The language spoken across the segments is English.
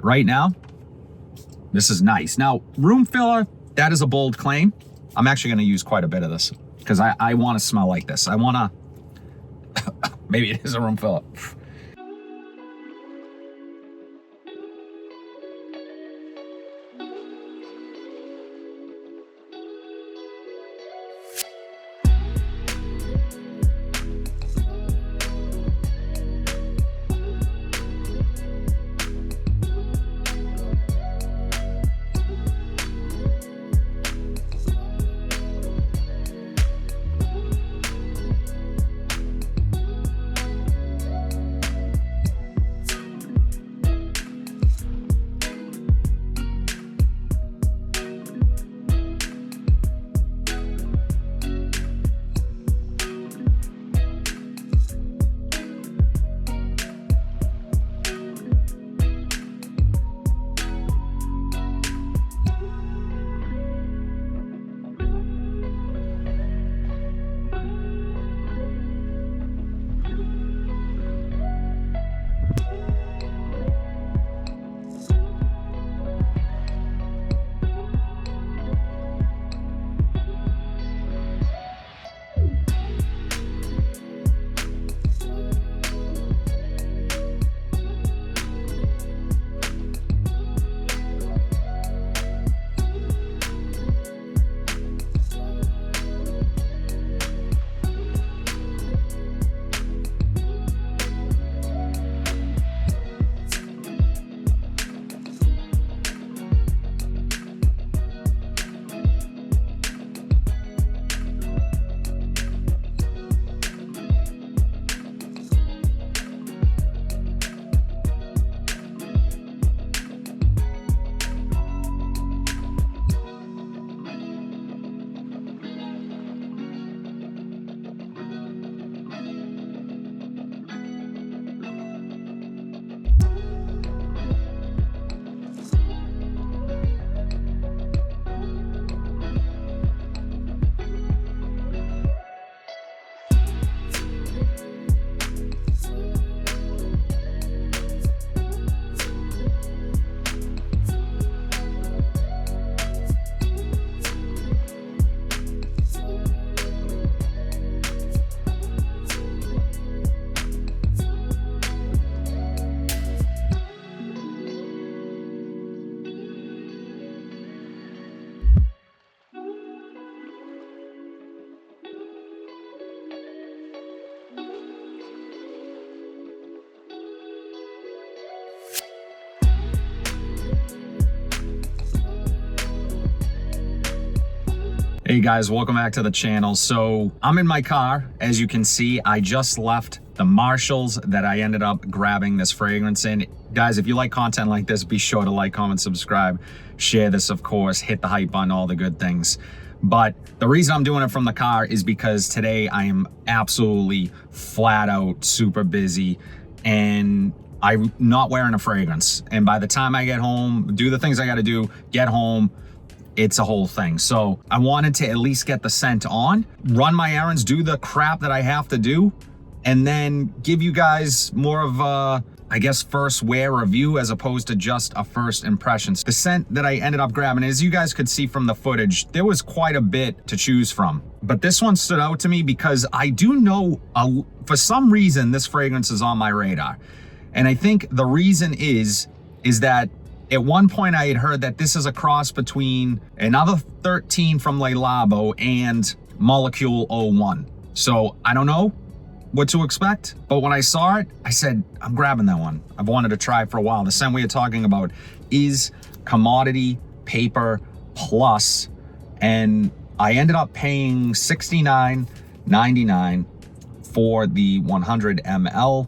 right now, this is nice. Now, room filler, that is a bold claim. I'm actually going to use quite a bit of this because I want to smell like this. I want to, maybe it is a room filler. Hey guys, welcome back to the channel. So I'm in my car. As you can see, I just left the Marshalls that I ended up grabbing this fragrance in. Guys, if you like content like this, be sure to like, comment, subscribe, share this, of course, hit the hype button, all the good things. But the reason I'm doing it from the car is because today I am absolutely flat out super busy and I'm not wearing a fragrance. And by the time I get home, do the things I got to do, get home, it's a whole thing. So I wanted to at least get the scent on, run my errands, do the crap that I have to do, and then give you guys more of a, I guess, first wear review as opposed to just a first impressions. The scent that I ended up grabbing, as you guys could see from the footage, there was quite a bit to choose from. But this one stood out to me because I do know, for some reason, this fragrance is on my radar. And I think the reason is that at one point I had heard that this is a cross between another 13 from Le Labo and Molecule 01. So I don't know what to expect, but when I saw it, I said, I'm grabbing that one. I've wanted to try for a while. The scent we are talking about is Commodity Paper Plus, and I ended up paying $69.99 for the 100 ml,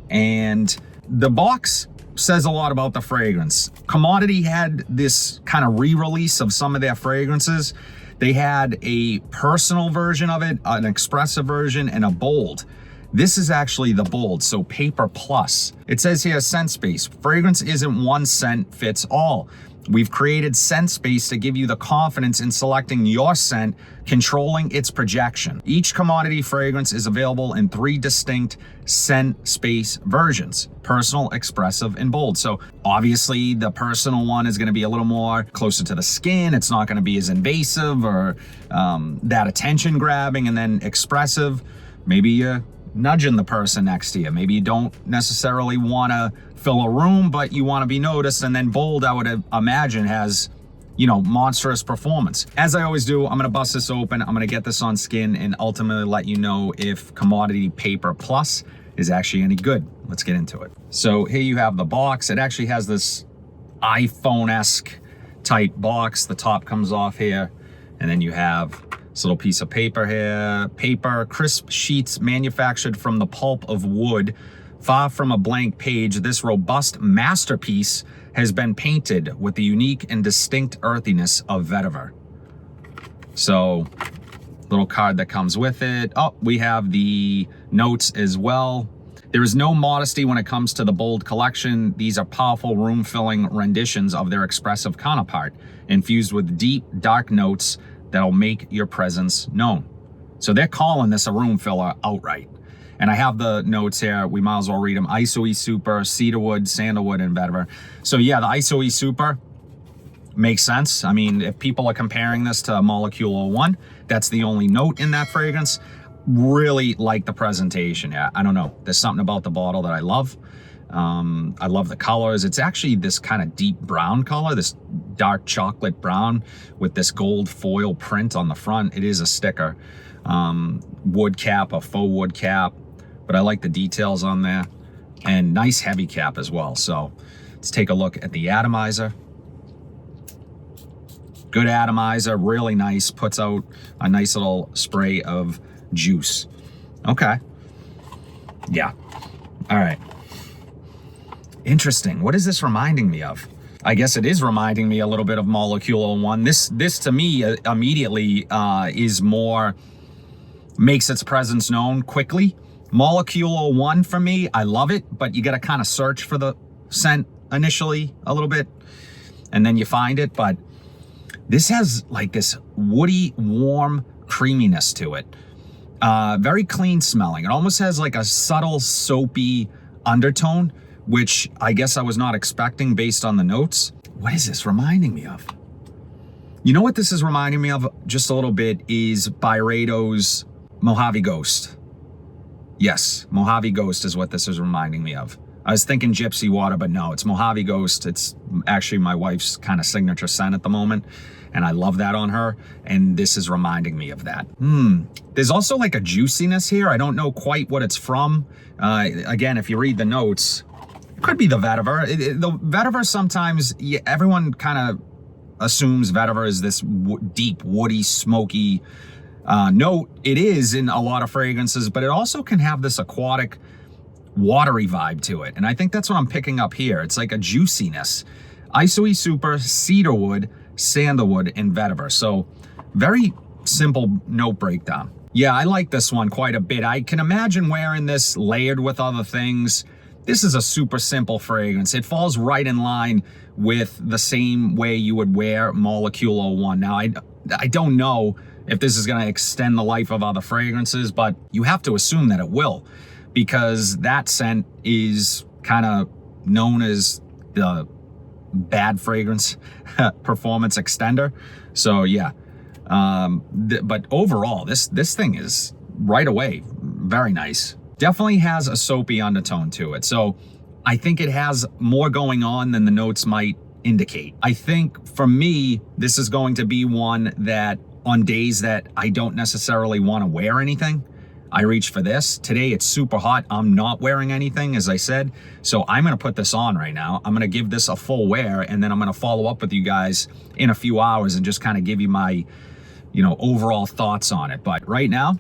and the box says a lot about the fragrance. Commodity had this kind of re-release of some of their fragrances. They had a personal version of it, an expressive version, and a bold. This is actually the bold, so Paper Plus. It says here, scent space. Fragrance isn't one scent fits all. We've created scent space to give you the confidence in selecting your scent, controlling its projection. Each commodity fragrance is available in 3 distinct scent space versions: personal, expressive, and bold. So obviously the personal one is going to be a little more closer to the skin. It's not going to be as invasive or that attention grabbing. And then expressive, maybe you're nudging the person next to you. Maybe you don't necessarily want to fill a room, but you want to be noticed. And then bold, I would imagine, has, you know, monstrous performance. As I always do, I'm going to bust this open. I'm going to get this on skin and ultimately let you know if commodity Paper Plus is actually any good. Let's get into it. So here you have the box. It actually has this iPhone-esque type box. The top comes off here, and then you have this little piece of paper here. Paper, crisp sheets manufactured from the pulp of wood. Far from a blank page, this robust masterpiece has been painted with the unique and distinct earthiness of vetiver. So, little card that comes with it. Oh, we have the notes as well. There is no modesty when it comes to the bold collection. These are powerful room-filling renditions of their expressive counterpart, infused with deep, dark notes that'll make your presence known. So they're calling this a room filler outright. And I have the notes here. We might as well read them. ISOE Super, Cedarwood, Sandalwood, and Vetiver. So yeah, the ISOE Super makes sense. I mean, if people are comparing this to Molecule 01, that's the only note in that fragrance. Really like the presentation. Yeah, I don't know. There's something about the bottle that I love. I love the colors. It's actually this kind of deep brown color, this dark chocolate brown with this gold foil print on the front. It is a sticker. Wood cap, a faux wood cap, but I like the details on there, and nice heavy cap as well. So let's take a look at the atomizer. Good atomizer, really nice, puts out a nice little spray of juice. Okay. Yeah. All right. Interesting. What is this reminding me of? I guess it is reminding me a little bit of Molecule 01. This to me immediately is more, makes its presence known quickly. Molecule 01 for me, I love it, but you got to kind of search for the scent initially a little bit, and then you find it. But this has like this woody, warm creaminess to it. Very clean smelling. It almost has like a subtle soapy undertone, which I guess I was not expecting based on the notes. What is this reminding me of? You know what this is reminding me of just a little bit is Byredo's Mojave Ghost. Yes, Mojave Ghost is what this is reminding me of. I was thinking Gypsy Water, but no, it's Mojave Ghost. It's actually my wife's kind of signature scent at the moment, and I love that on her, and this is reminding me of that. There's also like a juiciness here. I don't know quite what it's from. Again, if you read the notes, it could be the vetiver. The vetiver sometimes, everyone kind of assumes vetiver is this deep, woody, smoky note. It is in a lot of fragrances, but it also can have this aquatic, watery vibe to it. And I think that's what I'm picking up here. It's like a juiciness. ISOE Super, Cedarwood, Sandalwood, and Vetiver. So very simple note breakdown. Yeah, I like this one quite a bit. I can imagine wearing this layered with other things. This is a super simple fragrance. It falls right in line with the same way you would wear Molecule 01. Now, I don't know if this is going to extend the life of other fragrances, but you have to assume that it will, because that scent is kind of known as the bad fragrance performance extender. So yeah, but overall, this thing is right away very nice. Definitely has a soapy undertone to it. So I think it has more going on than the notes might indicate. I think for me, this is going to be one that on days that I don't necessarily want to wear anything, I reach for this. Today it's super hot. I'm not wearing anything, as I said. So I'm going to put this on right now. I'm going to give this a full wear, and then I'm going to follow up with you guys in a few hours and just kind of give you my, overall thoughts on it. But right now,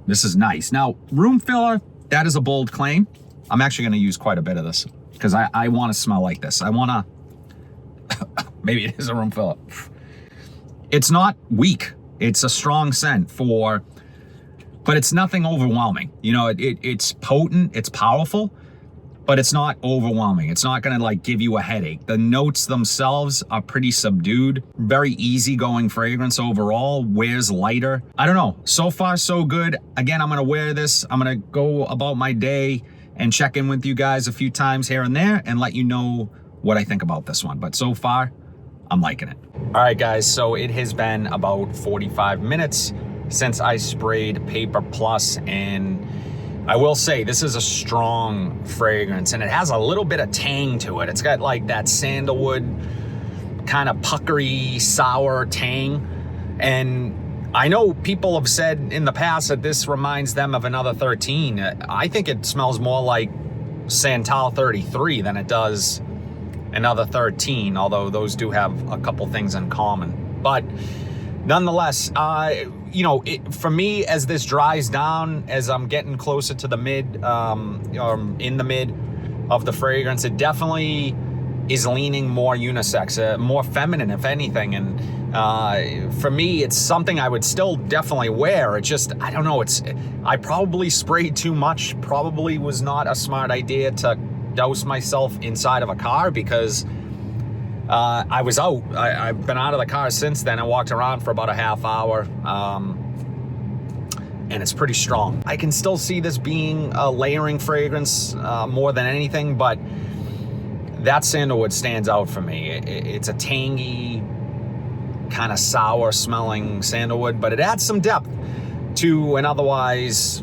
this is nice. Now, room filler, that is a bold claim. I'm actually going to use quite a bit of this because I want to smell like this. I want to, maybe it is a room filler. It's not weak. It's a strong scent for but it's nothing overwhelming. You know, it's potent, it's powerful, but it's not overwhelming. It's not gonna like give you a headache. The notes themselves are pretty subdued, very easygoing fragrance overall, wears lighter. I don't know, so far so good. Again, I'm gonna wear this, I'm gonna go about my day and check in with you guys a few times here and there and let you know what I think about this one. But so far, I'm liking it. All right, guys, so it has been about 45 minutes since I sprayed Paper Plus, and I will say this is a strong fragrance, and it has a little bit of tang to it. It's got like that sandalwood kind of puckery, sour tang. And I know people have said in the past that this reminds them of Another 13. I think it smells more like Santal 33 than it does Another 13, although those do have a couple things in common. But nonetheless, you know, for me, as this dries down, as I'm getting closer to the mid, in the mid of the fragrance, it definitely is leaning more unisex, more feminine, if anything. And for me, it's something I would still definitely wear. It just, I don't know, I probably sprayed too much, probably was not a smart idea to douse myself inside of a car, because I was out. I've been out of the car since then. I walked around for about a half hour, and it's pretty strong. I can still see this being a layering fragrance more than anything, but that sandalwood stands out for me. It's a tangy, kind of sour smelling sandalwood, but it adds some depth to an otherwise,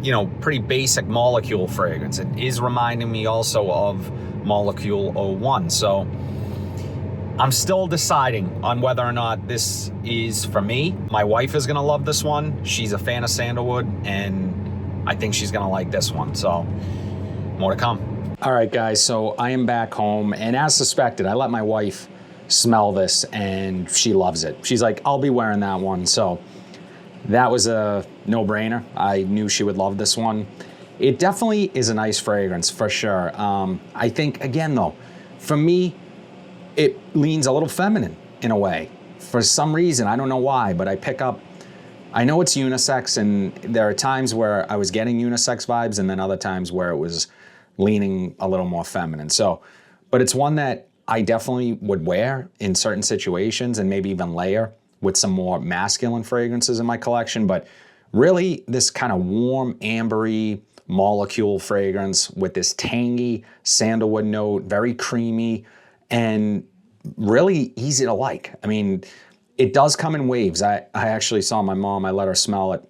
you know, pretty basic Molecule fragrance. It is reminding me also of Molecule 01. So I'm still deciding on whether or not this is for me. My wife is gonna love this one. She's a fan of sandalwood, and I think she's gonna like this one. So more to come. All right, guys, so I am back home, and as suspected, I let my wife smell this, and she loves it. She's like, I'll be wearing that one. So that was a no-brainer. I knew she would love this one. It definitely is a nice fragrance, for sure. I think, again, though, for me, it leans a little feminine in a way. For some reason, I don't know why, but I know it's unisex, and there are times where I was getting unisex vibes, and then other times where it was leaning a little more feminine. So, but it's one that I definitely would wear in certain situations, and maybe even layer with some more masculine fragrances in my collection. But really, this kind of warm, ambery Molecule fragrance with this tangy sandalwood note, very creamy, and really easy to like. I mean, it does come in waves. I actually saw my mom, I let her smell it,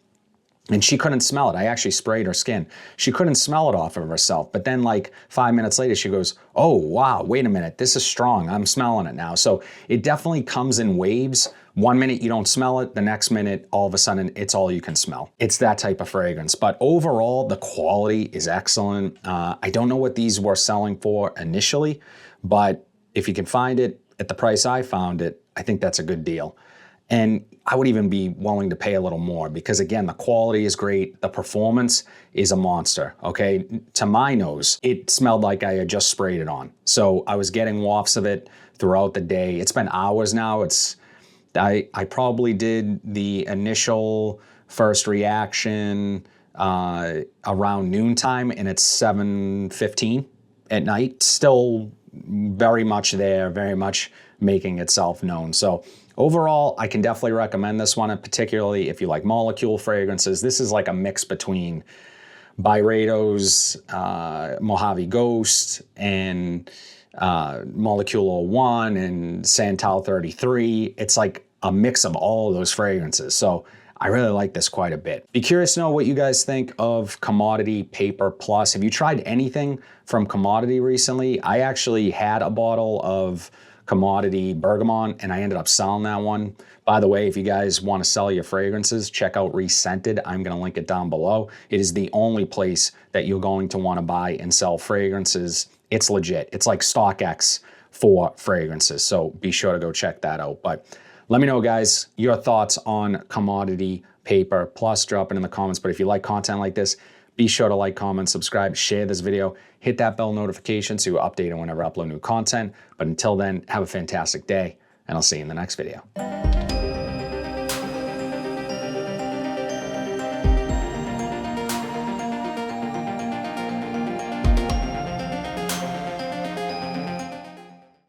and she couldn't smell it. I actually sprayed her skin. She couldn't smell it off of herself. But then like 5 minutes later, she goes, oh, wow, wait a minute, this is strong. I'm smelling it now. So it definitely comes in waves. 1 minute you don't smell it, the next minute, all of a sudden, it's all you can smell. It's that type of fragrance. But overall, the quality is excellent. I don't know what these were selling for initially, but if you can find it at the price I found it, I think that's a good deal. And I would even be willing to pay a little more, because again, the quality is great. The performance is a monster, okay? To my nose, it smelled like I had just sprayed it on. So I was getting wafts of it throughout the day. It's been hours now. I probably did the initial first reaction around noontime, and it's 7:15 at night. Still very much there, very much making itself known. So overall, I can definitely recommend this one, and particularly if you like Molecule fragrances. This is like a mix between Byredo's Mojave Ghost and Molecule 01 and Santal 33. It's like a mix of all of those fragrances. So I really like this quite a bit. Be curious to know what you guys think of Commodity Paper Plus. Have you tried anything from Commodity recently? I actually had a bottle of Commodity Bergamot, and I ended up selling that one. By the way, if you guys want to sell your fragrances, check out Rescented. I'm going to link it down below. It is the only place that you're going to want to buy and sell fragrances. It's legit. It's like StockX for fragrances. So be sure to go check that out. But let me know, guys, your thoughts on Commodity Paper Plus. Drop it in the comments. But if you like content like this, be sure to like, comment, subscribe, share this video, hit that bell notification so you're updated whenever I upload new content. But until then, have a fantastic day, and I'll see you in the next video.